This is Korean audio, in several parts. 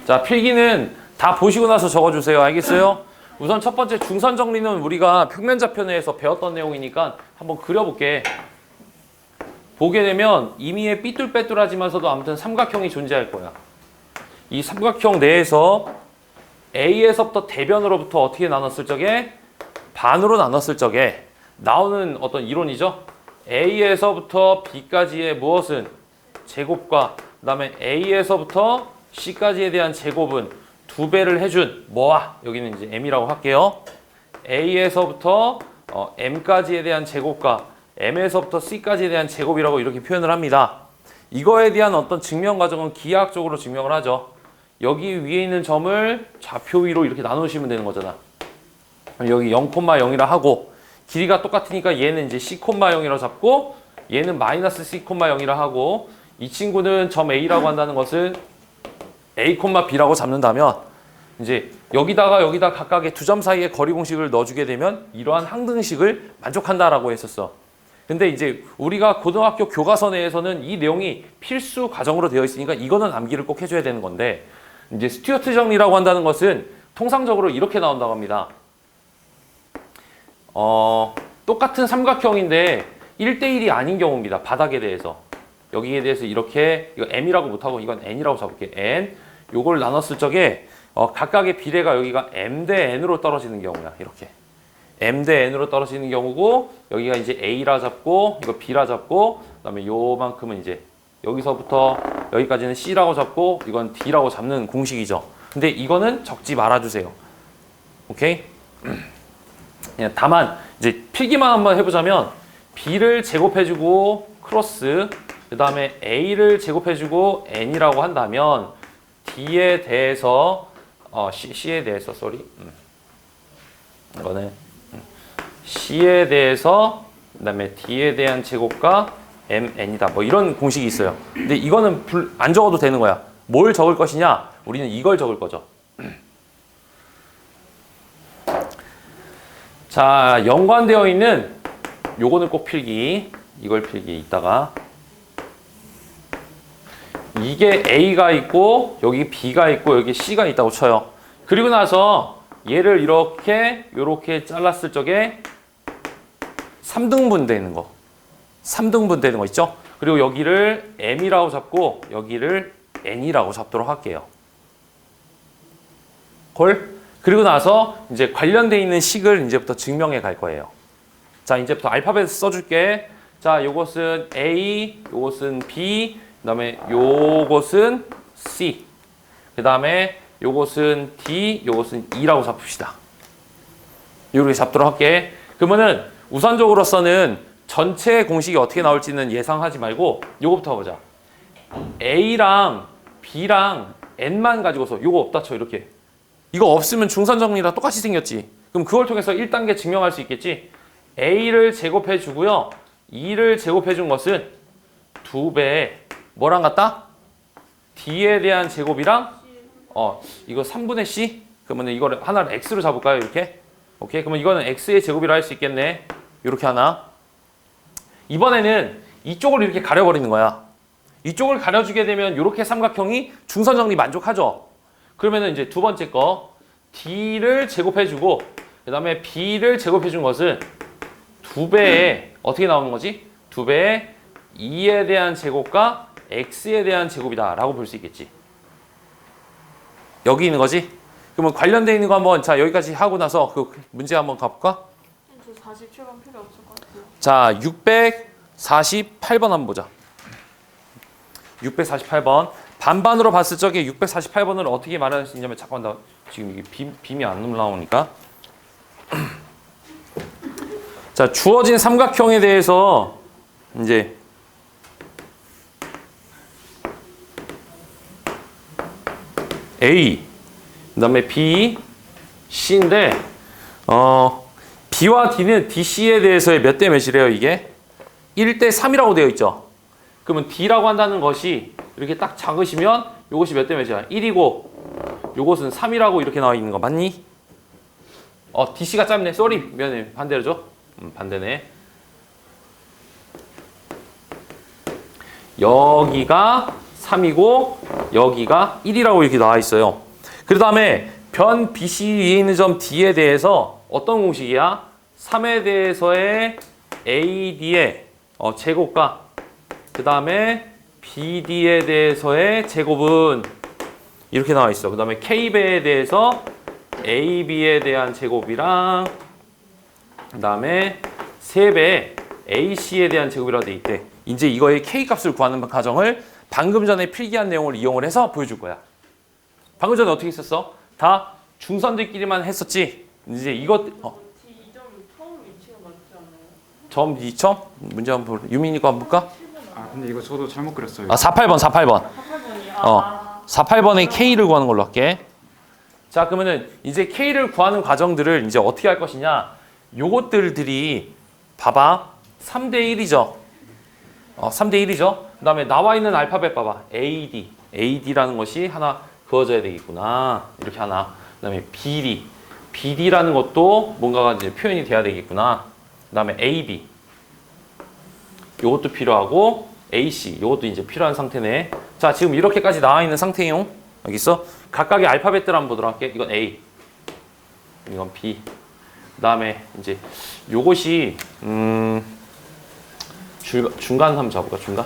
자, 필기는 다 보시고 나서 적어주세요. 알겠어요? 우선 첫 번째 중선 정리는 우리가 평면좌표내에서 배웠던 내용이니까 한번 그려볼게. 보게 되면 이미의 삐뚤빼뚤하지만서도 아무튼 삼각형이 존재할 거야. 이 삼각형 내에서 A에서부터 대변으로부터 어떻게 나눴을 적에 반으로 나눴을 적에 나오는 어떤 이론이죠. A에서부터 B까지의 무엇은 제곱과 그 다음에 A에서부터 C까지에 대한 제곱은 2배를 해준 뭐와 여기는 이제 M이라고 할게요. A에서부터 M까지에 대한 제곱과 M에서부터 C까지에 대한 제곱이라고 이렇게 표현을 합니다. 이거에 대한 어떤 증명 과정은 기하학적으로 증명을 하죠. 여기 위에 있는 점을 좌표 위로 이렇게 나누시면 되는 거잖아. 여기 0,0이라 하고 길이가 똑같으니까 얘는 이제 C,0이라고 잡고 얘는 마이너스 C,0이라 하고 이 친구는 점 A라고 한다는 것은 A,B라고 잡는다면 이제 여기다가 여기다 각각의 두 점 사이의 거리 공식을 넣어주게 되면 이러한 항등식을 만족한다라고 했었어. 근데 이제 우리가 고등학교 교과서 내에서는 이 내용이 필수 과정으로 되어 있으니까 이거는 암기를 꼭 해줘야 되는 건데 이제 스튜어트 정리라고 한다는 것은 통상적으로 이렇게 나온다고 합니다. 똑같은 삼각형인데 1대1이 아닌 경우입니다. 바닥에 대해서. 여기에 대해서 이렇게 이거 M이라고 못하고 이건 N이라고 잡을게요. N. 요걸 나눴을 적에 각각의 비례가 여기가 M 대 N으로 떨어지는 경우야. 이렇게. M 대 N으로 떨어지는 경우고 여기가 이제 A라 잡고 이거 B라 잡고 그다음에 요만큼은 이제 여기서부터 여기까지는 C라고 잡고 이건 D라고 잡는 공식이죠. 근데 이거는 적지 말아주세요. 오케이? 다만 이제 필기만 한번 해보자면 B를 제곱해주고 크로스 그 다음에 A를 제곱해주고 N이라고 한다면 D에 대해서 C에 대해서 이거는 C에 대해서 그 다음에 D에 대한 제곱과 MN이다. 뭐 이런 공식이 있어요. 근데 이거는 안 적어도 되는 거야. 뭘 적을 것이냐? 우리는 이걸 적을 거죠. 자, 연관되어 있는 요거는 꼭 필기. 이걸 필기 이따가. 이게 A가 있고 여기 B가 있고 여기 C가 있다고 쳐요. 그리고 나서 얘를 요렇게 잘랐을 적에 3등분 되는 거. 3등분 되는 거 있죠? 그리고 여기를 M이라고 잡고 여기를 N이라고 잡도록 할게요. 그리고 나서 이제 관련돼 있는 식을 이제부터 증명해 갈 거예요. 자, 이제부터 알파벳 써줄게. 자, 요것은 A, 요것은 B, 그 다음에 요것은 C, 그 다음에 요것은 D, 요것은 E라고 잡읍시다. 이렇게 잡도록 할게. 그러면은 우선적으로서는 전체 공식이 어떻게 나올지는 예상하지 말고 요거부터 보자. A랑 B랑 N만 가지고서 요거 없다 쳐 이렇게. 이거 없으면 중선정리랑 똑같이 생겼지. 그럼 그걸 통해서 1단계 증명할 수 있겠지. A를 제곱해 주고요. E를 제곱해 준 것은 2배 뭐랑 같다? D에 대한 제곱이랑 이거 3분의 C? 그러면 이거를 하나를 X로 잡을까요? 이렇게? 오케이. 그러면 이거는 X의 제곱이라 할 수 있겠네. 이렇게 하나. 이번에는 이쪽을 이렇게 가려버리는 거야. 이쪽을 가려주게 되면 이렇게 삼각형이 중선정리 만족하죠. 그러면은 이제 두 번째 거 D를 제곱해주고 그 다음에 B를 제곱해준 것은 2배의 어떻게 나오는 거지? 2배의 E에 대한 제곱과 X에 대한 제곱이다 라고 볼 수 있겠지. 여기 있는 거지? 그러면 관련되어 있는 거 한번 자 여기까지 하고 나서 그 문제 한번 가볼까? 저 47번 필요 없을 것 같아요. 자, 648번 한번 보자. 648번. 반반으로 봤을 적에 648번을 어떻게 말할 수 있냐면 잠깐 나 지금 이게 빔이 안 나오니까. 자, 주어진 삼각형에 대해서 이제 A 그다음에 B, C인데 B와 D는 DC에 대해서의 몇 대 몇이래요, 이게? 1대 3이라고 되어 있죠. 그러면 D라고 한다는 것이 이렇게 딱 작으시면 이것이 몇 대 몇이야? 1이고 요것은 3이라고 이렇게 나와 있는 거 맞니? DC가 짧네. 쏘리. 미안해. 반대로 줘. 반대네. 여기가 3이고 여기가 1이라고 이렇게 나와 있어요. 그 다음에 변 BC 위에 있는 점 D에 대해서 어떤 공식이야? 3에 대해서의 AD의 제곱과 그 다음에 BD에 대해서의 제곱은 이렇게 나와 있어. 그 다음에 K배에 대해서 AB에 대한 제곱이랑 그 다음에 3배의 AC에 대한 제곱이라고 돼 있대. 이제 이거의 K 값을 구하는 과정을 방금 전에 필기한 내용을 이용을 해서 보여줄 거야. 방금 전에 어떻게 했었어? 다 중선들끼리만 했었지. 이제 이것 D 2점 처음 위치가 맞지 않아요? 점 2점 문제 한번 볼. 유민이 거 한번 볼까? 아 근데 이거 저도 잘못 그렸어요. 아 48번 48번. 48번이야. 48번의 K를 구하는 걸로 할게. 자, 그러면은 이제 K를 구하는 과정들을 이제 어떻게 할 것이냐? 요것들이 봐봐. 3대 1이죠. 3대 1이죠. 그다음에 나와 있는 알파벳 봐봐. AD. AD라는 것이 하나 그어져야 되겠구나. 이렇게 하나. 그다음에 BD. BD라는 것도 뭔가가 이제 표현이 돼야 되겠구나. 그다음에 AB. 요것도 필요하고 AC. 요것도 이제 필요한 상태네. 자, 지금 이렇게까지 나와 있는 상태용. 여기 있어. 각각의 알파벳들 한번 보도록 할게. 이건 A. 이건 B. 그다음에 이제 요것이 중간 한번 잡아볼까? 중간.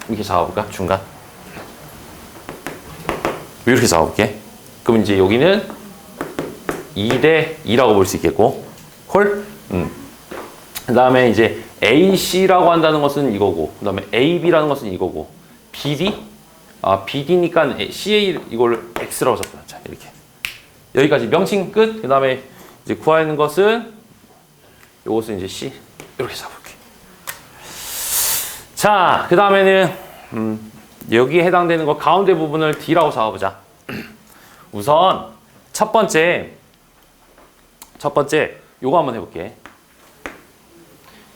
이렇게 잡아볼까? 중간. 이렇게 잡아볼게. 그럼 이제 여기는 2대 2라고 볼 수 있겠고. 콜? 그 다음에 이제 AC라고 한다는 것은 이거고, 그 다음에 AB라는 것은 이거고, BD? BD니까 CA 이걸 X라고 잡자. 자, 이렇게. 여기까지 명칭 끝. 그 다음에 이제 구하는 것은 요것은 이제 C. 이렇게 잡을게. 자, 그 다음에는 여기에 해당되는 거 가운데 부분을 D라고 잡아보자. 우선 첫 번째 요거 한번 해볼게.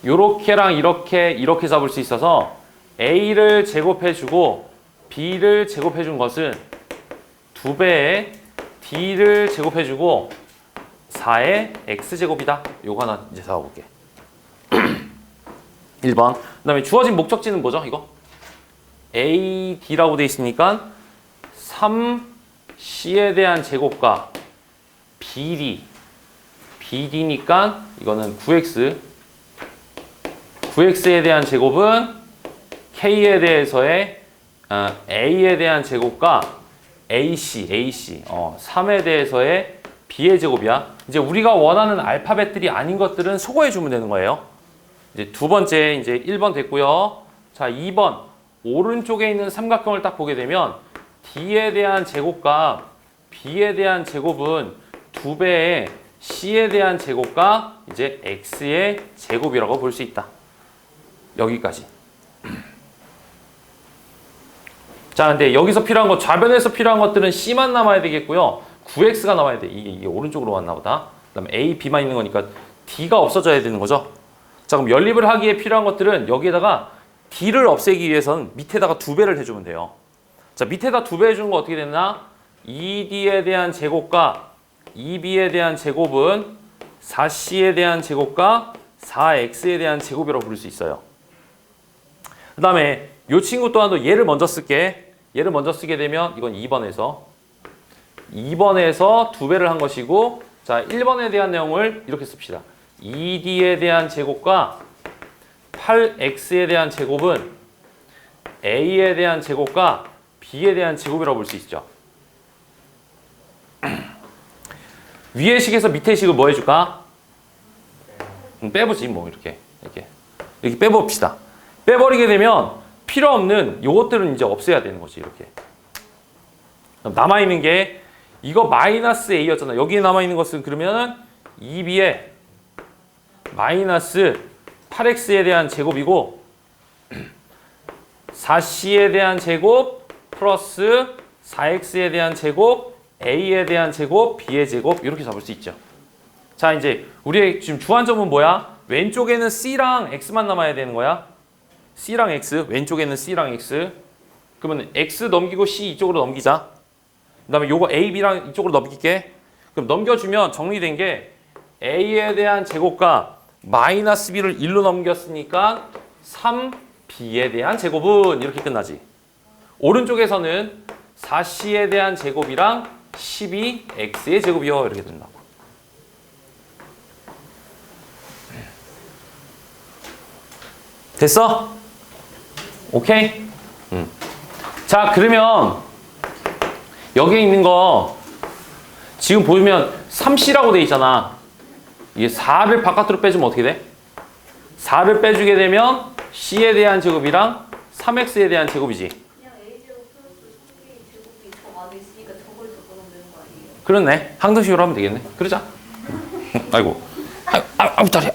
요렇게랑 이렇게 잡을 수 있어서 A를 제곱해주고 B를 제곱해준 것은 2배의 D를 제곱해주고 4의 X제곱이다. 요거 하나 이제 잡아볼게. 1번. 그 다음에 주어진 목적지는 뭐죠? 이거? AD라고 돼 있으니까 3C에 대한 제곱과 BD니까 이거는 9X. 9X에 대한 제곱은 K에 대해서의 A에 대한 제곱과 AC 3에 대해서의 B의 제곱이야. 이제 우리가 원하는 알파벳들이 아닌 것들은 소거해 주면 되는 거예요. 이제 두 번째 이제 1번 됐고요. 자, 2번 오른쪽에 있는 삼각형을 딱 보게 되면 D에 대한 제곱과 B에 대한 제곱은 2배의 C에 대한 제곱과 이제 X의 제곱이라고 볼 수 있다. 여기까지. 자, 근데 여기서 필요한 거, 좌변에서 필요한 것들은 C만 남아야 되겠고요. 9X가 남아야 돼. 이게 오른쪽으로 왔나 보다. 그다음에 A, B만 있는 거니까 D가 없어져야 되는 거죠. 자, 그럼 연립을 하기에 필요한 것들은 여기에다가 D를 없애기 위해서는 밑에다가 2배를 해주면 돼요. 자, 밑에다 2배 해주는 거 어떻게 되나? 2D에 대한 제곱과 2B에 대한 제곱은 4C에 대한 제곱과 4X에 대한 제곱이라고 부를 수 있어요. 그 다음에 이 친구 또한도 얘를 먼저 쓸게. 얘를 먼저 쓰게 되면 이건 2번에서 2배를 한 것이고, 자, 1번에 대한 내용을 이렇게 씁시다. 2D에 대한 제곱과 8X에 대한 제곱은 A에 대한 제곱과 B에 대한 제곱이라고 볼 수 있죠. 위의 식에서 밑의 식을 뭐 해줄까? 빼보지 뭐 이렇게 빼봅시다. 빼버리게 되면 필요 없는 요것들은 이제 없애야 되는 거지. 이렇게 남아있는 게 이거 마이너스 A였잖아. 여기에 남아있는 것은 그러면은 2B에 마이너스 8X에 대한 제곱이고 4C에 대한 제곱 플러스 4X에 대한 제곱 A에 대한 제곱 B의 제곱 이렇게 잡을 수 있죠. 자, 이제 우리의 지금 주안점은 뭐야? 왼쪽에는 C랑 X만 남아야 되는 거야. C랑 X, 왼쪽에는 C랑 X. 그러면 X 넘기고 C 이쪽으로 넘기자. 그 다음에 요거 A, B랑 이쪽으로 넘길게. 그럼 넘겨주면 정리된 게 A에 대한 제곱과 마이너스 B를 1로 넘겼으니까 B에 대한 제곱은 이렇게 끝나지. 오른쪽에서는 4C에 대한 제곱이랑 12X의 제곱이요. 이렇게 된다고. 됐어? 오케이? 자, 그러면 여기에 있는 거 지금 보면 3C라고 돼 있잖아. 이게 4를 바깥으로 빼주면 어떻게 돼? 4를 빼주게 되면 C에 대한 제곱이랑 3X에 대한 제곱이지. 그냥 A제곱 플러스 3K 제곱이 저 안에 있으니까 저걸 적어놓으면 되는 거 아니에요? 그렇네. 항등식으로 하면 되겠네. 그러자. 아이고. 아이고, 다리야.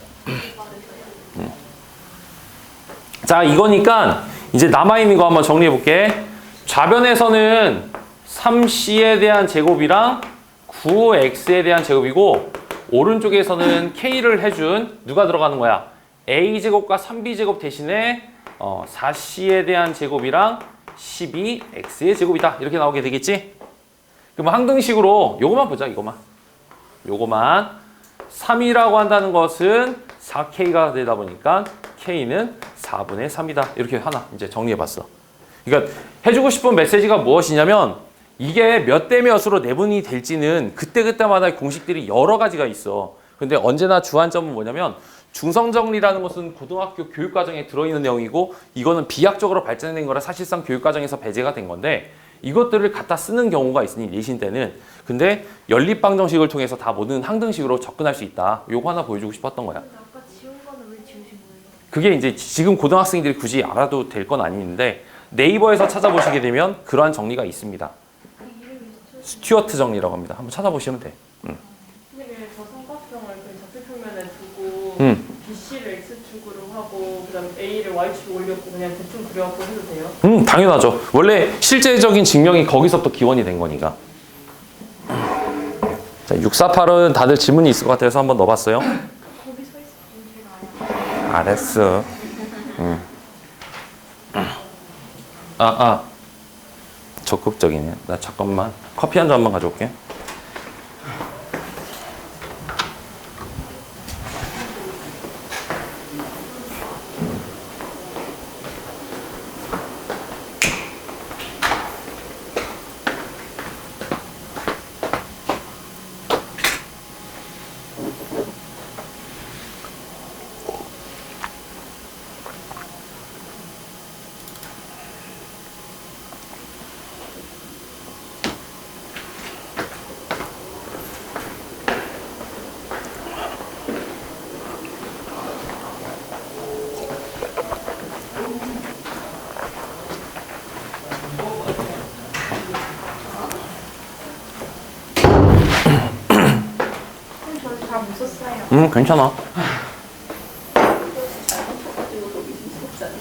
자, 이거니까 이제 남아있는 거 한번 정리해 볼게. 좌변에서는 3C에 대한 제곱이랑 9X에 대한 제곱이고, 오른쪽에서는 K를 해준 누가 들어가는 거야? A제곱과 3B제곱 대신에 4C에 대한 제곱이랑 12X의 제곱이다. 이렇게 나오게 되겠지? 그럼 항등식으로 요거만 보자. 요거만 3이라고 한다는 것은 4K가 되다 보니까 K는 4분의 3이다. 이렇게 하나 이제 정리해봤어. 그러니까 해주고 싶은 메시지가 무엇이냐면 이게 몇 대 몇으로 내분이 될지는 그때그때마다 공식들이 여러 가지가 있어. 근데 언제나 주안점은 뭐냐면 중성정리라는 것은 고등학교 교육과정에 들어있는 내용이고 이거는 비약적으로 발전된 거라 사실상 교육과정에서 배제가 된 건데 이것들을 갖다 쓰는 경우가 있으니 내신 때는. 근데 연립방정식을 통해서 다 모든 항등식으로 접근할 수 있다. 요거 하나 보여주고 싶었던 거야. 근데 아까 지운 거는 왜 지우신 거예요? 그게 이제 지금 고등학생들이 굳이 알아도 될 건 아닌데 네이버에서 찾아보시게 되면 그러한 정리가 있습니다. 그 이름이 스튜어트 정리라고 합니다. 한번 찾아보시면 돼. 선생님 저 삼각형을 그 좌표평면에 두고 BC를 X축으로 하고 그다음 A를 Y축으로 올렸고 그냥 대충 그려갖고 해도 돼요? 당연하죠. 원래 실제적인 증명이 거기서 또 기원이 된 거니까. 자, 648은 다들 질문이 있을 것 같아서 한번 넣어봤어요. 거기 서 있으면 제가 알아요. 알았어. 적극적이네. 나 잠깐만 커피 한 잔만 가져올게. 저는 잘못 썼어요. 괜찮아. 가지고 거기 좀 썼잖아요.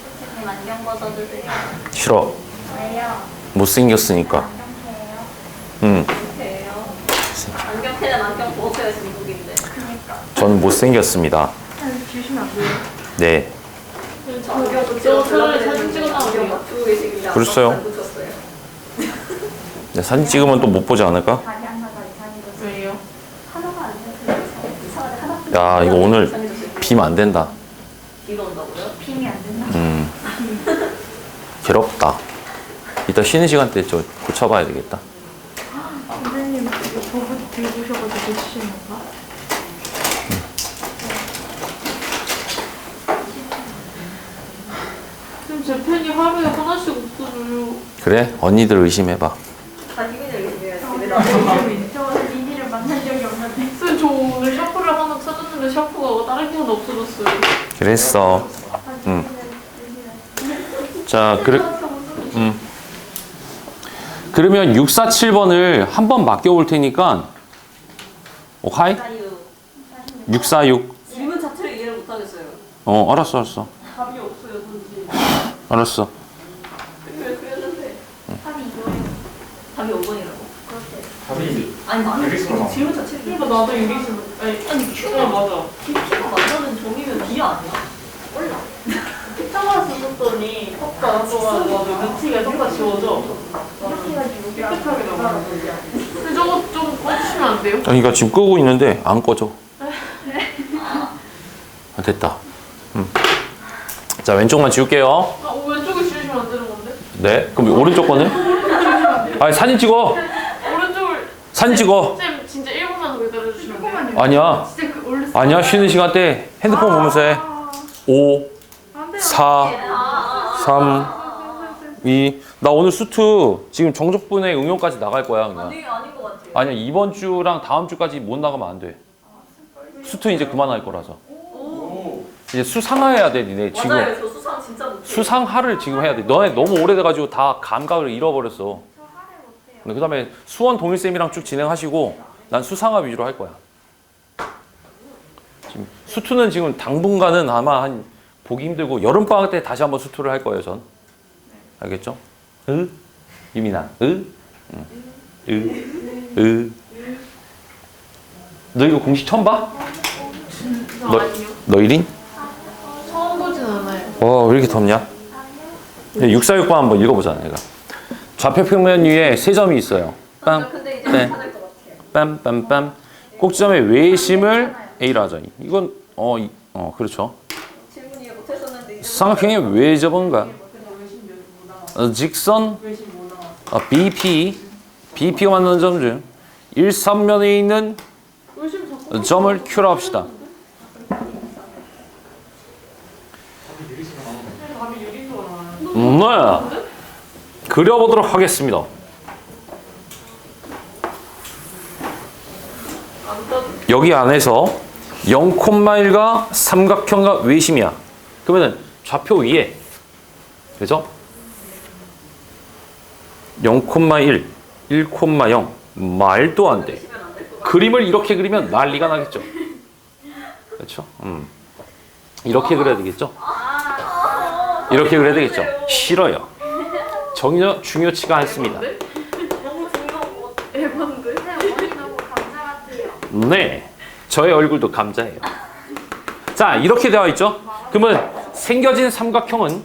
선생님 안경 벗어주세요. 싫어. 왜요? 못생겼으니까. 안경테예요. 못해요. 안경테는 안경 벗어야 중국인데. 그니까. 전 못생겼습니다. 주시면 안 돼요? 네. 안경도 저 차라리 사진 찍어서 안경 맞추고 계시길래 그랬어요? 안 붙였어요. 네, 사진 찍으면 또 못 보지 않을까? 다리 하나가 이상해졌어요. 왜요? 하나가 안 돼서 이상하게 하나. 야, 이거 오늘 이상해졌어요. 비면 안 된다. 비가 온다고요? 빔이 안 된다. 괴롭다. 이따 쉬는 시간 때 저 고쳐봐야 되겠다. 선생님 이거 저분 들고 오셔가지고 주시는 건가? 지금 제 펜이 하루에 하나씩 없어져요. 그래? 언니들 의심해봐. 자기가 열심히 저 리니를 만난 적이 없는데. 쌤, 저 오늘 샤프를 하나 사줬는데 샤프가 다른 건 없어졌어요. 그랬어. 자, 그러면 647번을 한번 맡겨볼 테니까 오케이? 646. 질문 자체를 이해를 못하겠어요. 알았어. 답이 없어요, 선지. 알았어. 왜 그랬는데? 답이 이거예요. 답이 5번이라고. 그렇대. 답이 아니 나는 여기서 나와. 질문 자체를 이해 그러니까 나도 유리수 아니 아니 네, Q가 맞아. Q가 만나는 점이면 B 아니야? 몰라. 사과 썼더니 턱도 안 써가지고 밑이가 턱가 지워져. 깨끗하게 나오는 거야. 근데 저거 좀 꺼주시면 안 돼요? 그러니까 지금 끄고 있는데 안 꺼져. 됐다. 자, 왼쪽만 지울게요. 아, 왼쪽에 지우시면 안 되는 건데? 네. 그럼 오른쪽 거는? 아니, 사진 찍어. 오른쪽을 사진 찍어. 쌤 진짜 1분만 더 기다려주시면 돼요? 아니야. 진짜 그 원래 아니야. 쉬는 시간 때 핸드폰 보면서 해. 5, 4, 3, 2. 나 오늘 수트 지금 정적분의 응용까지 나갈 거야, 그냥. 아닌 것 같아요. 아니야, 이번 주랑 다음 주까지 못 나가면 안 돼. 수트 이제 그만할 거라서. 이제 수상화해야 돼, 니네 지금. 맞아요. 저 수상 진짜 못해요. 수상화를 지금 해야 돼. 너네 너무 오래돼가지고 다 감각을 잃어버렸어. 그 다음에 수원 동일쌤이랑 쭉 진행하시고 난 수상화 위주로 할 거야. 지금 수투는 지금 당분간은 아마 한 보기 힘들고 여름방학 때 다시 한번 수투를 할 거예요, 전. 알겠죠? 유민아, 너 이거 공식 처음 봐? 너 1인? 처음 보진 않아요. 왜 이렇게 덥냐? 646번 한번 읽어보자, 내가. 좌표평면 위에 세 점이 있어요. 빰, 근데 이제 네. 괜찮을 것 같아요. 빰빰빰. 꼭지점의 외심을 A로 하자. 이건 그렇죠. 질문 이해 못했었는데 이제 삼각형의 외접은가? 직선 외신 뭐 나와? BP가 만나는 점 중 1, 3면에 있는 외신 자꾸 점을 Q로 합시다. 답이 유리수가 나와요. 네. 그려보도록 하겠습니다. 안 떠도 여기 안에서 0,1가 삼각형과 외심이야. 그러면은 좌표 위에, 그죠? 0,1, 1,0 말도 안 돼. 그림을 이렇게 그리면 난리가 나겠죠. 그렇죠? 이렇게 그려야 되겠죠? 이렇게 그려야 되겠죠? 싫어요. 전혀 중요치가 않습니다. 너무 중요한 것 같아요. 에반데? 너무 감사 같아요. 네, 저의 얼굴도 감자예요. 자, 이렇게 되어 있죠? 그러면 생겨진 삼각형은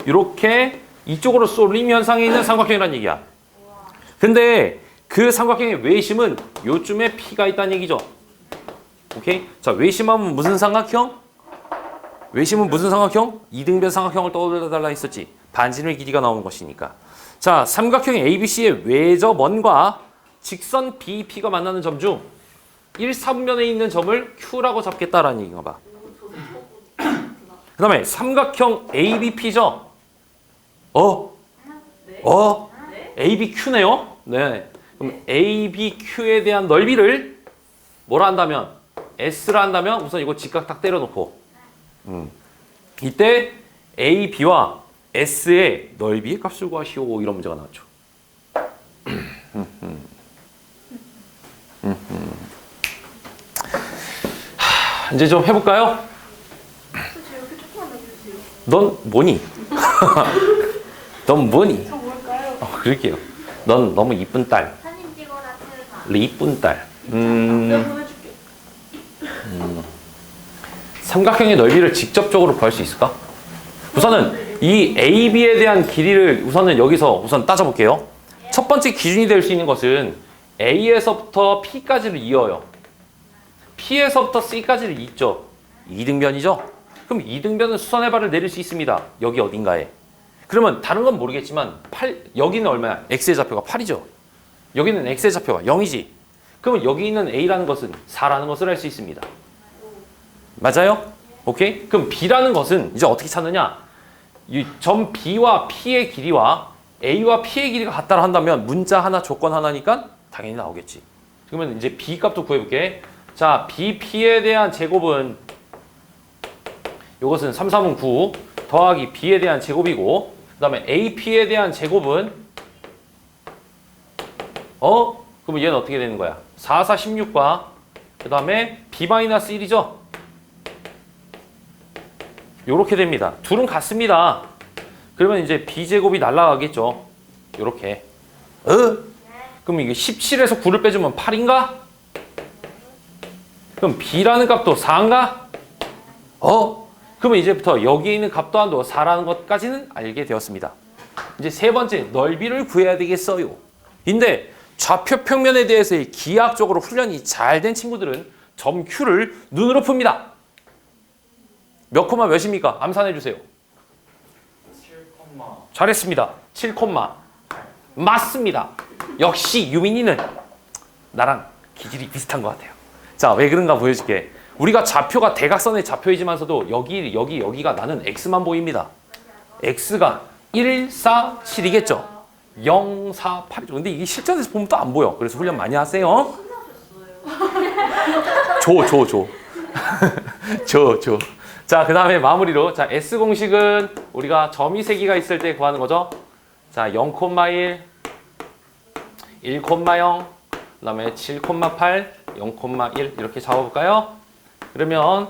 이렇게 이쪽으로 쏠림 현상이 있는 삼각형이라는 얘기야. 근데 그 삼각형의 외심은 요쯤에 P가 있다는 얘기죠. 오케이? 자, 외심하면 무슨 삼각형? 외심은 무슨 삼각형? 이등변 삼각형을 떠올려달라 했었지. 반지름의 길이가 나오는 것이니까. 자, 삼각형 ABC의 외접원과 직선 BP가 만나는 점 중 1, 3면에 있는 점을 Q라고 잡겠다라는 얘기인가 봐. 그 다음에 삼각형 ABP죠? ABQ네요? 네. 그럼 ABQ에 대한 넓이를 뭐라 한다면? S라 한다면 우선 이거 직각 딱 때려놓고 이때 AB와 S의 넓이의 값을 구하시오 이런 문제가 나왔죠. 이제 좀 해볼까요? 넌 뭐니? 넌 뭐니? 저 뭘까요? 그럴게요. 넌 너무 이쁜 딸. 사진 찍어라 틀다. 이쁜 딸. 내가 보내줄게. 삼각형의 넓이를 직접적으로 구할 수 있을까? 우선은 이 AB에 대한 길이를 우선은 여기서 우선 따져볼게요. 첫 번째 기준이 될 수 있는 것은 A에서부터 P까지를 이어요. P에서부터 C까지를 잇죠. 이등변이죠? 그럼 이등변은 수선의 발을 내릴 수 있습니다. 여기 어딘가에. 그러면 다른 건 모르겠지만 여기는 얼마야? X의 좌표가 8이죠. 여기는 X의 좌표가 0이지. 그러면 여기 있는 A라는 것은 4라는 것을 알 수 있습니다. 맞아요? 오케이? 그럼 B라는 것은 이제 어떻게 찾느냐? 이 점 B와 P의 길이와 A와 P의 길이가 같다고 한다면 문자 하나 조건 하나니까 당연히 나오겠지. 그러면 이제 B 값도 구해볼게. 자, BP에 대한 제곱은 이것은 3, 3은 9 더하기 B에 대한 제곱이고 그 다음에 AP에 대한 제곱은 그러면 얘는 어떻게 되는 거야? 4, 4, 16과 그 다음에 B-1이죠? 요렇게 됩니다. 둘은 같습니다. 그러면 이제 B제곱이 날아가겠죠. 요렇게. 그럼 이게 17에서 9를 빼주면 8인가? 그럼 B라는 값도 4인가? 그러면 이제부터 여기 있는 값 또한 4라는 것까지는 알게 되었습니다. 이제 세 번째, 넓이를 구해야 되겠어요. 근데 좌표 평면에 대해서 기하학적으로 훈련이 잘 된 친구들은 점 Q를 눈으로 풉니다. 몇 콤마 몇입니까? 암산해 주세요. 7, 잘했습니다. 7 콤마. 맞습니다. 역시 유민이는 나랑 기질이 비슷한 것 같아요. 자, 왜 그런가 보여줄게. 우리가 좌표가 대각선의 좌표이지만서도 여기가 나는 X만 보입니다. X가 1, 4, 7이겠죠. 0, 4, 8이죠. 근데 이게 실전에서 보면 또 안 보여. 그래서 훈련 많이 하세요. 줘. 자, 그 다음에 마무리로. 자, S 공식은 우리가 점이 3개가 있을 때 구하는 거죠. 자, 0,1, 1,0, 그 다음에 7,8, 0,1 이렇게 잡아볼까요? 그러면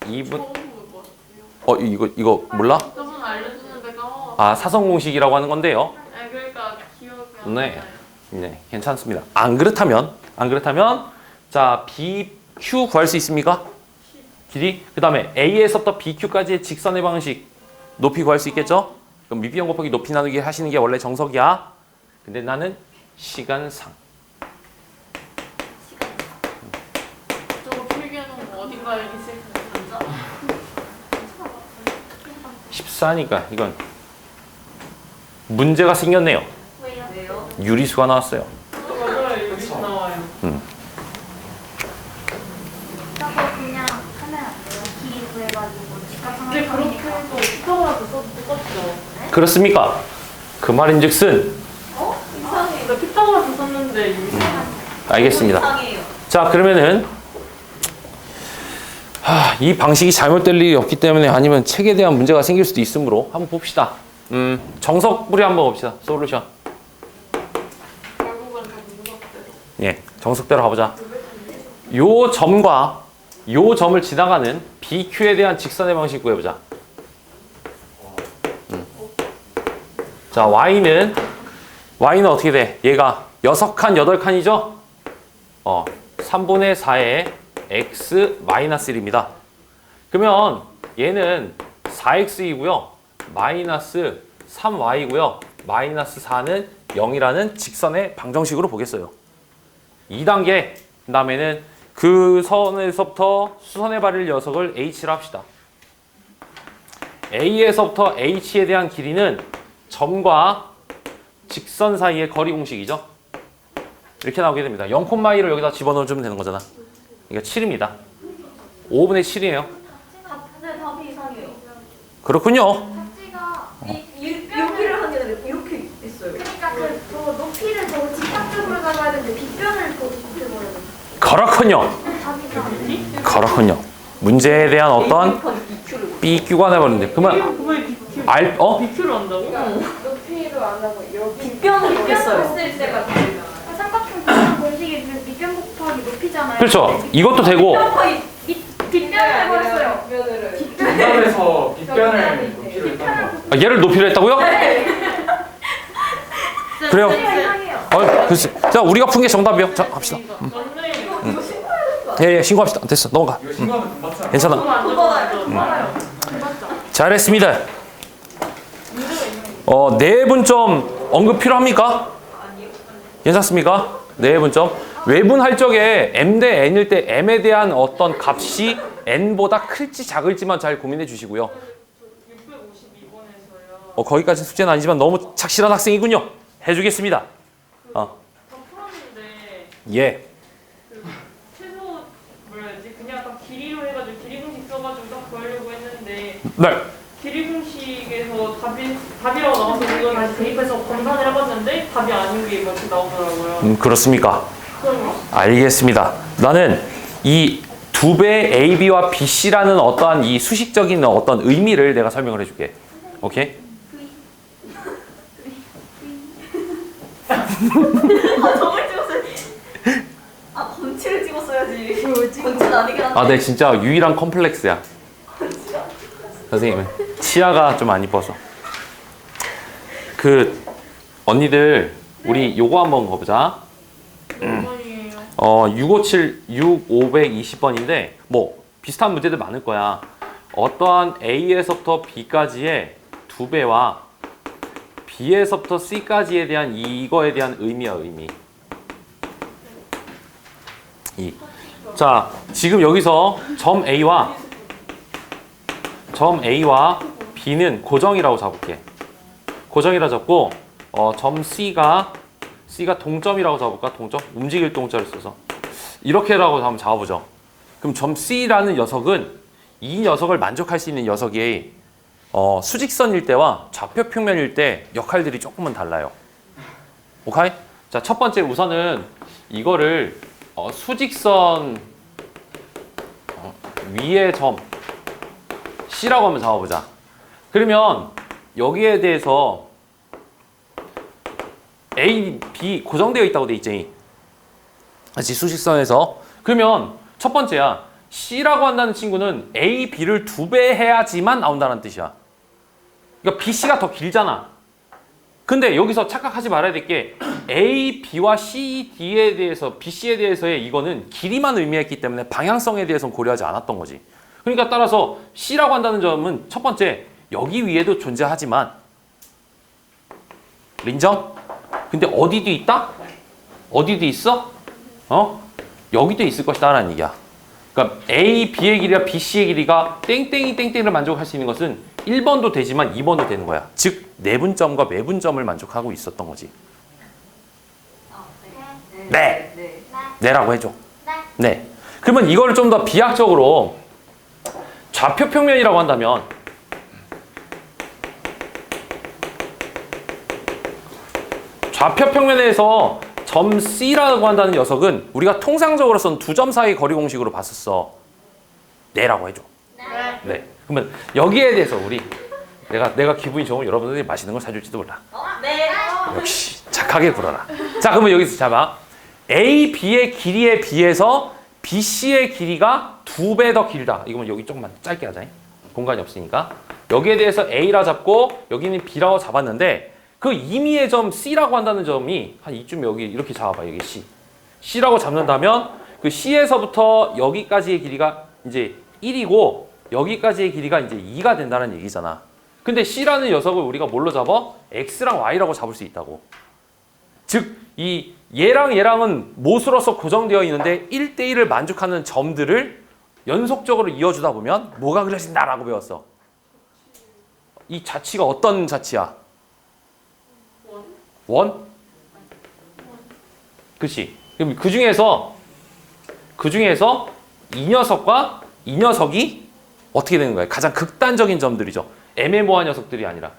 2분. 이거 몰라? 저분 알려주는데 까먹었어. 아, 사선 공식이라고 하는 건데요. 아, 그러니까 기억이 안 네. 나요. 네, 괜찮습니다. 안 그렇다면 자, BQ 구할 수 있습니까? 길이. 그 다음에 A에서부터 BQ까지의 직선의 방식 높이 구할 수 있겠죠? 그럼 밑비용 곱하기 높이 나누기 하시는 게 원래 정석이야. 근데 나는 시간상. 저거 필기해놓은 거 어딘가에 있을 텐데. 14니까 이건 문제가 생겼네요. 왜요? 유리수가 나왔어요. 맞아요. 여기 나와요. 저거 그냥 하면 안 돼요? 길이 구해가지고 근데 그렇게 직각삼각형이니까. 해도 피타고라스 써도 똑같죠. 그렇습니까? 그 말인즉슨 이상해. 나 피타고라스 썼는데 이상해. 알겠습니다. 이상해요. 자, 그러면은 이 방식이 잘못될 일이 없기 때문에 아니면 책에 대한 문제가 생길 수도 있으므로 한번 봅시다. 정석부리 한번 봅시다. 솔루션. 결국은 다 문석대로. 예, 정석대로 가보자. 요 점과 요 점을 지나가는 BQ에 대한 직선의 방식 구해보자. 자, Y는 어떻게 돼? 얘가 6칸, 8칸이죠? 3분의 4의 X 마이너스 1입니다. 그러면 얘는 4X이고요. 마이너스 3Y고요. 마이너스 4는 0이라는 직선의 방정식으로 보겠어요. 2단계, 그 다음에는 그 선에서부터 수선해 발릴 녀석을 H로 합시다. A에서부터 H에 대한 길이는 점과 직선 사이의 거리 공식이죠. 이렇게 나오게 됩니다. 0,1을 여기다 집어넣어주면 되는 거잖아. 이게 7입니다. 5분의 7이에요. 근데 답이 이상해요. 그렇군요. 각지가 여기를 하는 게 아니라 이렇게 있어요. 그러니까 저 높이를 더 직각적으로 잡아야 되는데 빗변을 더 곱해버려야 돼. 그렇군요. 답이가 그렇군요. 문제에 대한 어떤 BQ가 내버리는데 그러면 왜 BQ? BQ를 한다고? 높이를 안 하고 여기 빗변을 했어요. 했을 때가 삼각형 빗변 공식이 밑변 곱하기 높이잖아요. 그렇죠. 이것도 되고 빗변을 해버렸어요. 정답에서 빗변을 높이로 했다는 거. 얘를 높이로 했다고요? 그래요. 이상해요. 글쎄. 자, 우리가 푼 게 정답이요. 자, 갑시다. 예, 신고합시다. 됐어. 넘어가. 이거 신고하면 돈 받잖아. 괜찮아. 잘했습니다. 내분점 언급 필요합니까? 괜찮습니까? 내분점. 외분할 적에 m 대 n일 때 m에 대한 어떤 값이 n보다 클지 작을지만 잘 고민해 주시고요. 652번에서요. 거기까지 숙제는 아니지만 너무 착실한 학생이군요. 해주겠습니다. 다 풀었는데 예. 최소 뭐라지 그냥 딱 길이로 해가지고 길이 공식 써가지고 딱 구하려고 했는데 네. 길이 공식에서 답이라고 나와서 이거 다시 대입해서 검산을 해봤는데 답이 아닌 게 이렇게 나오더라고요. 그렇습니까? 그럼요. 알겠습니다. 나는 이 2배 AB와 BC라는 어떠한 이 수식적인 어떤 의미를 내가 설명을 해줄게. 오케이? 저걸 찍었어요. 건치를 찍었어야지. 건치는 아니긴 한데. 네, 진짜 유일한 컴플렉스야. 선생님은 치아가 좀 안 이뻐서. 언니들 우리 요거 한번 가보자. 몇 번이에요? 657, 6520번인데 뭐 비슷한 문제들 많을 거야. 어떠한 A에서부터 B까지의 2배와 B에서부터 C까지에 대한 이거에 대한 의미야, 의미. 자, 지금 여기서 점 A와 B는 고정이라고 잡을게. 고정이라 잡고 점 C가 동점이라고 잡을까? 동점? 움직일 동자를 써서 이렇게라고 한번 잡아보죠. 그럼 점 C라는 녀석은 이 녀석을 만족할 수 있는 녀석이 수직선일 때와 좌표 평면일 때 역할들이 조금은 달라요. 오케이? 자, 첫 번째 우선은 이거를 수직선 위의 점 C라고 한번 잡아보자. 그러면 여기에 대해서 A, B 고정되어 있다고 돼 있지. 같이 수직선에서. 그러면 첫 번째야. C라고 한다는 친구는 A, B를 2배 해야지만 나온다는 뜻이야. 그러니까 B, C가 더 길잖아. 근데 여기서 착각하지 말아야 될 게 A, B와 C, D에 대해서 B, C에 대해서의 이거는 길이만 의미했기 때문에 방향성에 대해서는 고려하지 않았던 거지. 그러니까 따라서 C라고 한다는 점은 첫 번째 여기 위에도 존재하지만 인정? 근데 어디도 있다? 어디도 있어? 여기도 있을 것이다 라는 얘기야. 그러니까 A, B의 길이와 B, C의 길이가 땡땡이 땡땡을 만족할 수 있는 것은 1번도 되지만 2번도 되는 거야. 즉 내분점과 매분점을 만족하고 있었던 거지. 네. 네라고 해줘. 네. 그러면 이거를 좀 더 비약적으로 좌표 평면이라고 한다면 좌표 평면에서 점 C라고 한다는 녀석은 우리가 통상적으로선 2점 사이 거리 공식으로 봤었어. 네라고 해줘. 네. 그러면 여기에 대해서 우리 내가 기분이 좋으면 여러분들이 맛있는 걸 사줄지도 몰라. 네. 역시 착하게 굴어라. 자, 그러면 여기서 잡아. A, B의 길이에 비해서 B, C의 길이가 2배 더 길다. 이거면 여기 조금만 짧게 하자. 공간이 없으니까. 여기에 대해서 A라 잡고 여기는 B라고 잡았는데 그 임의의 점 C라고 한다는 점이 한 이쯤 여기 이렇게 잡아봐. 여기 C. C라고 잡는다면 그 C에서부터 여기까지의 길이가 이제 1이고 여기까지의 길이가 이제 2가 된다는 얘기잖아. 근데 C라는 녀석을 우리가 뭘로 잡아? X랑 Y라고 잡을 수 있다고. 즉, 얘랑 얘랑은 못으로서 고정되어 있는데 1대1을 만족하는 점들을 연속적으로 이어주다 보면 뭐가 그려진다라고 배웠어. 이 자치가 어떤 자치야? 원? 그치? 그럼 그 중에서 이 녀석과 이 녀석이 어떻게 되는 거야? 가장 극단적인 점들이죠. 애매모호한 녀석들이 아니라.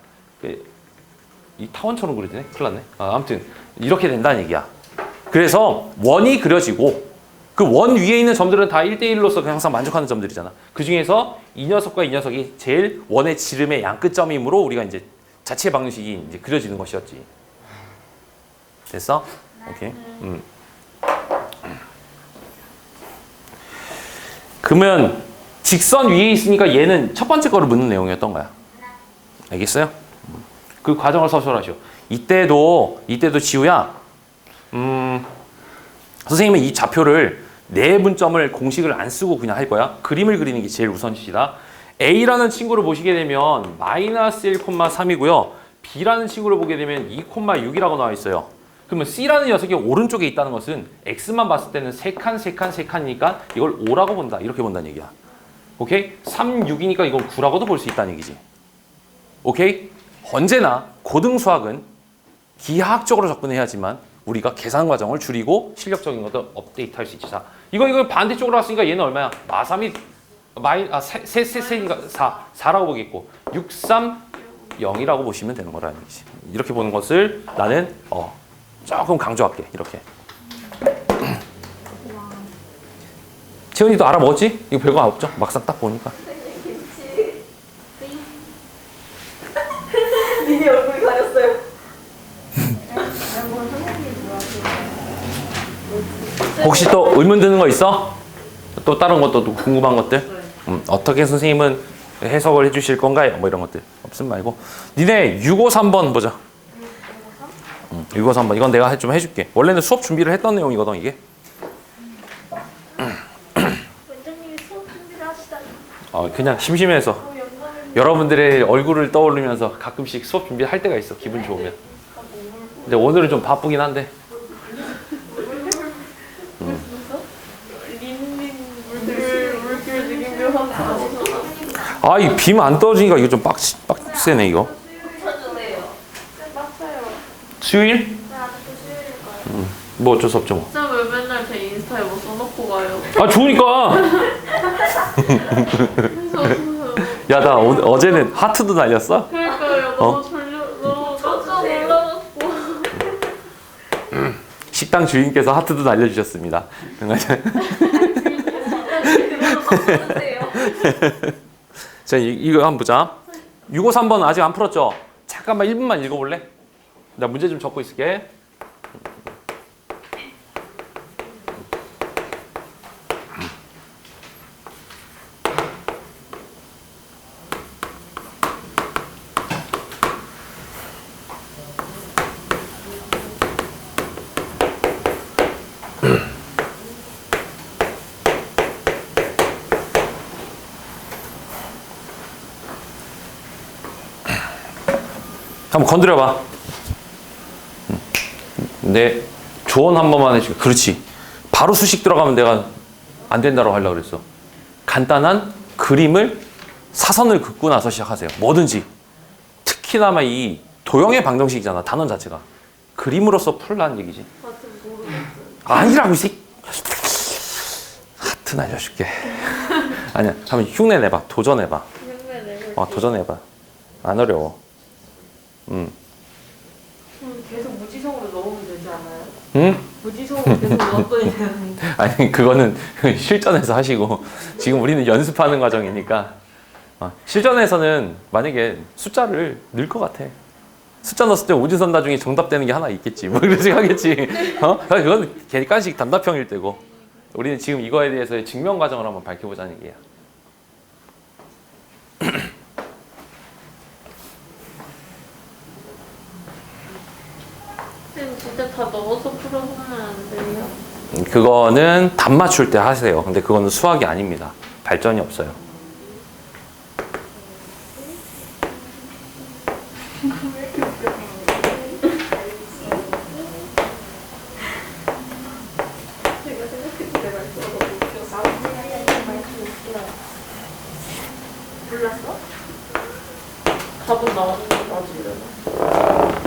이 타원처럼 그려지네? 큰일 났네. 아무튼 이렇게 된다는 얘기야. 그래서 원이 그려지고 그 원 위에 있는 점들은 다 1대1로서 항상 만족하는 점들이잖아. 그 중에서 이 녀석과 이 녀석이 제일 원의 지름의 양끝점이므로 우리가 이제 자체 방정식이 이제 그려지는 것이었지. 됐어? 오케이. 그러면 직선 위에 있으니까 얘는 첫 번째 거를 묻는 내용이었던 거야. 알겠어요? 그 과정을 서술하시오. 이때도 지우야. 선생님은 이 좌표를 내분점을 공식을 안 쓰고 그냥 할 거야. 그림을 그리는 게 제일 우선시다. A라는 친구를 보시게 되면 마이너스 1,3이고요. B라는 친구를 보게 되면 2,6이라고 나와 있어요. 그러면 C라는 녀석이 오른쪽에 있다는 것은 X만 봤을 때는 3칸이니까 이걸 5라고 본다. 이렇게 본다는 얘기야. 오케이? 3, 6이니까 이걸 9라고도 볼 수 있다는 얘기지. 오케이? 언제나 고등수학은 기하학적으로 접근해야지만 우리가 계산 과정을 줄이고 실력적인 것도 업데이트할 수 있지. 자, 이거 반대쪽으로 왔으니까 얘는 얼마야? 마삼이 세니까 4라고 보겠고 6, 3, 0이라고 보시면 되는 거라는 얘기지. 이렇게 보는 것을 나는 조금 강조할게. 이렇게. 채은이도 알아먹었지? 이거 별거 없죠? 막상 딱 보니까. 니네 얼굴 가렸어요. 혹시 또 의문 드는 거 있어? 또 다른 것도 또 궁금한 것들? 어떻게 선생님은 해석을 해주실 건가요? 뭐 이런 것들 없음 말고 니네 653번 보자. 653번 이건 내가 좀 해줄게. 원래는 수업 준비를 했던 내용이거든 이게. 원장님이 수업 준비를 하시다니. 그냥 심심해서 여러분들의 얼굴을 떠올리면서 가끔씩 수업 준비할 때가 있어. 기분 좋으면. 근데 오늘은 좀 바쁘긴 한데. 물길 느낌표 하나. 아, 이 빔 안 떠지니까 이거 좀 빡세네 이거. 쳐주세요. 맞아요. 수요일? 나 아직도 수요일 거예요. 뭐 어쩔 수 없죠 뭐. 진짜 왜 맨날 제 인스타에 뭐 써놓고 가요? 아, 좋으니까. 야, 나 어제는 하트도 날렸어? 그러니까요. 너무 졸려. 너무 깜짝 놀라갖고. 식당 주인께서 하트도 날려주셨습니다. 쳐주세요. 자, 이거 한번 보자. 653번 아직 안 풀었죠? 잠깐만 1분만 읽어볼래? 나 문제 좀 적고 있을게. 한번 건드려봐. 네, 조언 한 번만 해줄게. 그렇지. 바로 수식 들어가면 내가 안 된다고 하려고 그랬어. 간단한 그림을 사선을 긋고 나서 시작하세요. 뭐든지. 특히나마 이 도형의 방정식이잖아. 단원 자체가. 그림으로서 풀라는 얘기지. 아니라고 이 새끼. 하트 날려줄게. 아니야. 한번 흉내 내봐. 도전해봐. 도전해봐. 안 어려워. 계속 무지성으로 넣으면 되지 않아요? 응? 무지성으로 계속 넣었더니 되는데. 아니, 그거는 실전에서 하시고 지금 우리는 연습하는 과정이니까. 실전에서는 만약에 숫자를 넣을 것 같아. 숫자 넣었을 때 오지선 나중에 정답되는 게 하나 있겠지. 뭐 그러지 하겠지. 그건 객관식 단답형일 때고. 우리는 지금 이거에 대해서의 증명 과정을 한번 밝혀보자는 얘기야. 쌤 진짜 다 넣어서 풀어보면 안 돼요? 그거는 답 맞출 때 하세요. 근데 그거는 수학이 아닙니다. 발전이 없어요. 몰랐어? 답은 나오는 거 맞으려나?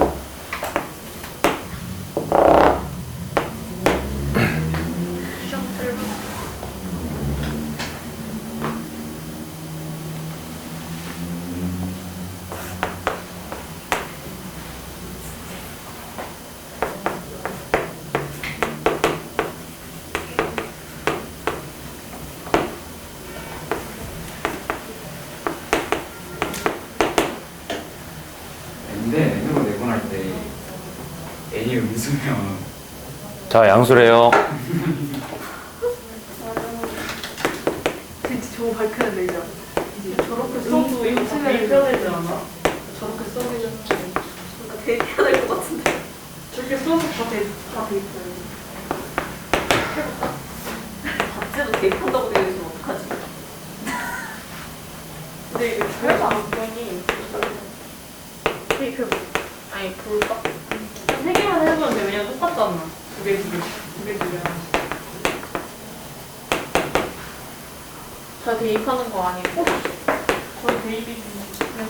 근데 N으로 내분할 때 N이 음수면 자, 양수래요. 진짜 저거 밝혀야 되죠? 이제 저렇게 써도 이거 쓰면 편하지 않아? 저렇게 써면 뭔가 되게 편할 것 같은데. 저렇게 써서 다 돼 있어요. 박제도 대입한다고 되어 있으면 어떡하지? 근데 이거 별거 안경이 아니 볼까? 세 개만 해보면 돼. 왜냐면 똑같잖아. 두 개. 다 대입하는 거 아니고 거의 대입이 그냥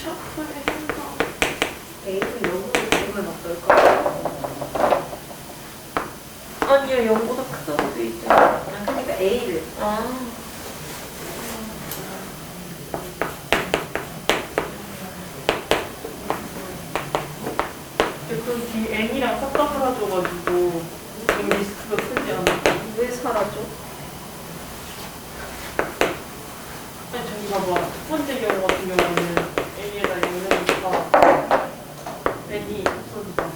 샤프의 행동. A는 영으로 되면 어떨까? 아니요, 0보다 크다고 돼 있잖아. 그러니까 A를. 아. 그 뒤 N이랑 섞어 사라져가지고 좀 리스크가 크지 않아? 왜 사라져? 아니 저기 봐봐. 첫 번째 경우 같은 경우는 N에다 넣으니까 N이 없어지잖아.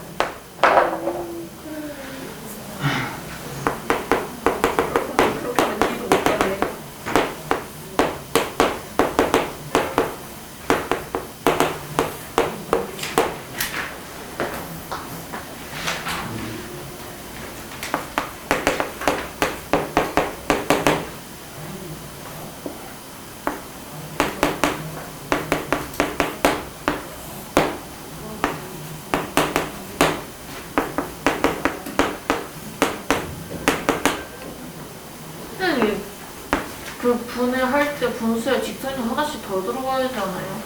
그렇게 하면 이해도 못하네. 분해할 때 분수에 직선이 하나씩 더 들어가야 되지 않아요?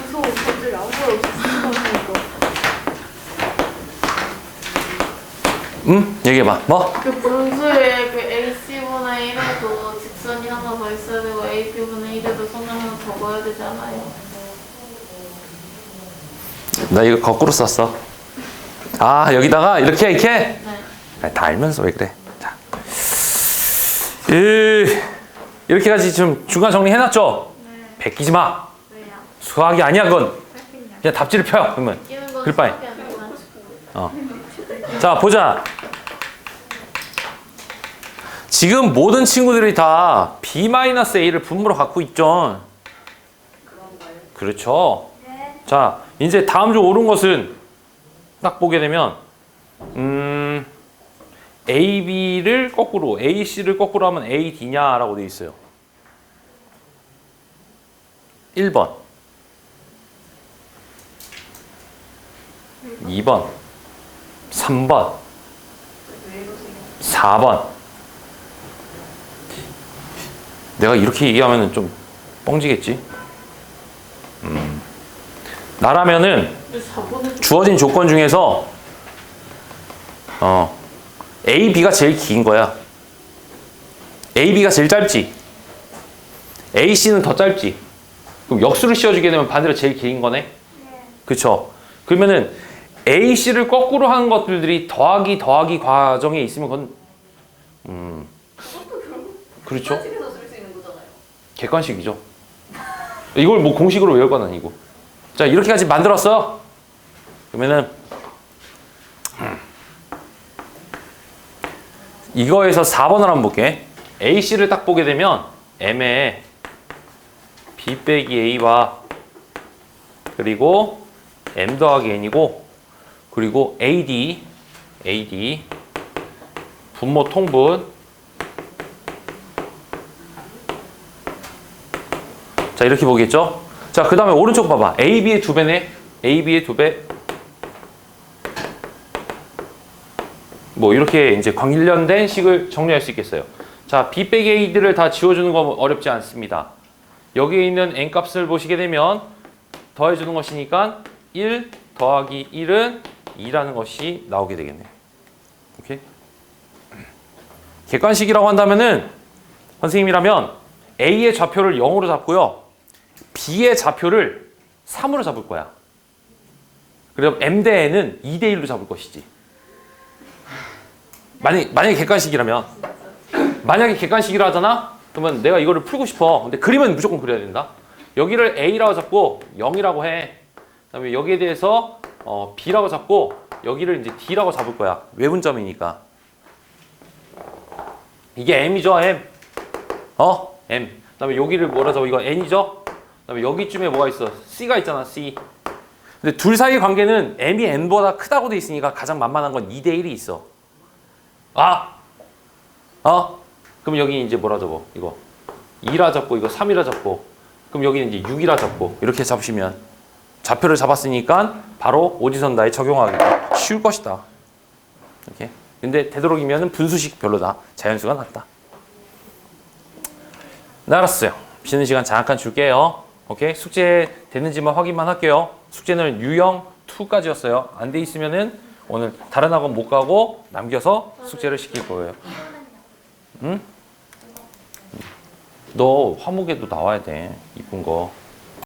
무서워. 갑자기 아무도 없었으니까. 응? 얘기해봐. 뭐? 그 분수에 그 AC분의 1에도 직선이 하나 더 있어야 되고 AB분의 1에도 선을 하나 더 그어야 되지 않아요? 나 이거 거꾸로 썼어. 아, 여기다가 이렇게? 네. 아니, 다 알면서 왜 그래. 자. 이렇게까지 좀 중간 정리해놨죠? 네. 베끼지 마. 왜요? 수학이 아니야, 그건. 그냥 답지를 펴요, 그러면. 끼는 건 글바에. 수학이 아니구나. 자, 보자. 지금 모든 친구들이 다 B-A를 분모로 갖고 있죠. 그렇죠. 자, 이제 다음 주 옳은 것은 딱 보게 되면 AB를 거꾸로, AC를 거꾸로 하면 AD냐라고 되어 있어요. 1번 2번 3번 4번 내가 이렇게 얘기하면 좀 뻥지겠지? 나라면은 주어진 조건 중에서 A, B가 제일 긴 거야. A, B가 제일 짧지. A, C는 더 짧지. 그럼 역수를 씌워주게 되면 반대로 제일 긴 거네. 그쵸? 그러면은 A, C를 거꾸로 하는 것들이 더하기 과정에 있으면 그건 그렇죠? 객관식에서 쓸 수 있는 거잖아요. 객관식이죠. 이걸 뭐 공식으로 외울 건 아니고. 자, 이렇게까지 만들었어. 그러면은 이거에서 4번을 한번 볼게. AC를 딱 보게 되면 M에 B 빼기 A와 그리고 M 더하기 N이고 그리고 AD 분모 통분. 자, 이렇게 보겠죠? 자, 그 다음에 오른쪽 봐봐. AB의 2배네. AB의 2배. 뭐 이렇게 이제 관련된 식을 정리할 수 있겠어요. 자, B 빼기 A들을 다 지워주는 거 어렵지 않습니다. 여기에 있는 N 값을 보시게 되면 더해주는 것이니까 1 더하기 1은 2라는 것이 나오게 되겠네. 오케이? 객관식이라고 한다면은 선생님이라면 A의 좌표를 0으로 잡고요. B의 좌표를 3으로 잡을 거야. 그럼 M 대 N은 2 대 1로 잡을 것이지. 만약에 객관식이라면. 만약에 객관식이라 하잖아? 그러면 내가 이거를 풀고 싶어. 근데 그림은 무조건 그려야 된다. 여기를 A라고 잡고 0이라고 해. 그 다음에 여기에 대해서 B라고 잡고 여기를 이제 D라고 잡을 거야. 외분점이니까. 이게 M이죠, M. M. 그 다음에 여기를 뭐라 잡아? 이거 N이죠? 그 다음에 여기쯤에 뭐가 있어? C가 있잖아, C. 근데 둘 사이의 관계는 M이 N보다 크다고 돼 있으니까 가장 만만한 건 2 대 1이 있어. 그럼 여기 이제 뭐라 잡어? 이거 2라 잡고 이거 3이라 잡고 그럼 여기는 이제 6이라 잡고 이렇게 잡으시면 좌표를 잡았으니까 바로 오지선다에 적용하기가 쉬울 것이다. 이렇게. 근데 되도록이면 분수식 별로다. 자연수가 낫다. 네, 알았어요. 쉬는 시간 잠깐 줄게요. 오케이? 숙제 됐는지만 확인만 할게요. 숙제는 유형 2까지였어요. 안 돼 있으면은 오늘 다른 학원 못 가고 남겨서 숙제를 시킬 거예요. 응? 너 화목에도 나와야 돼. 이쁜 거.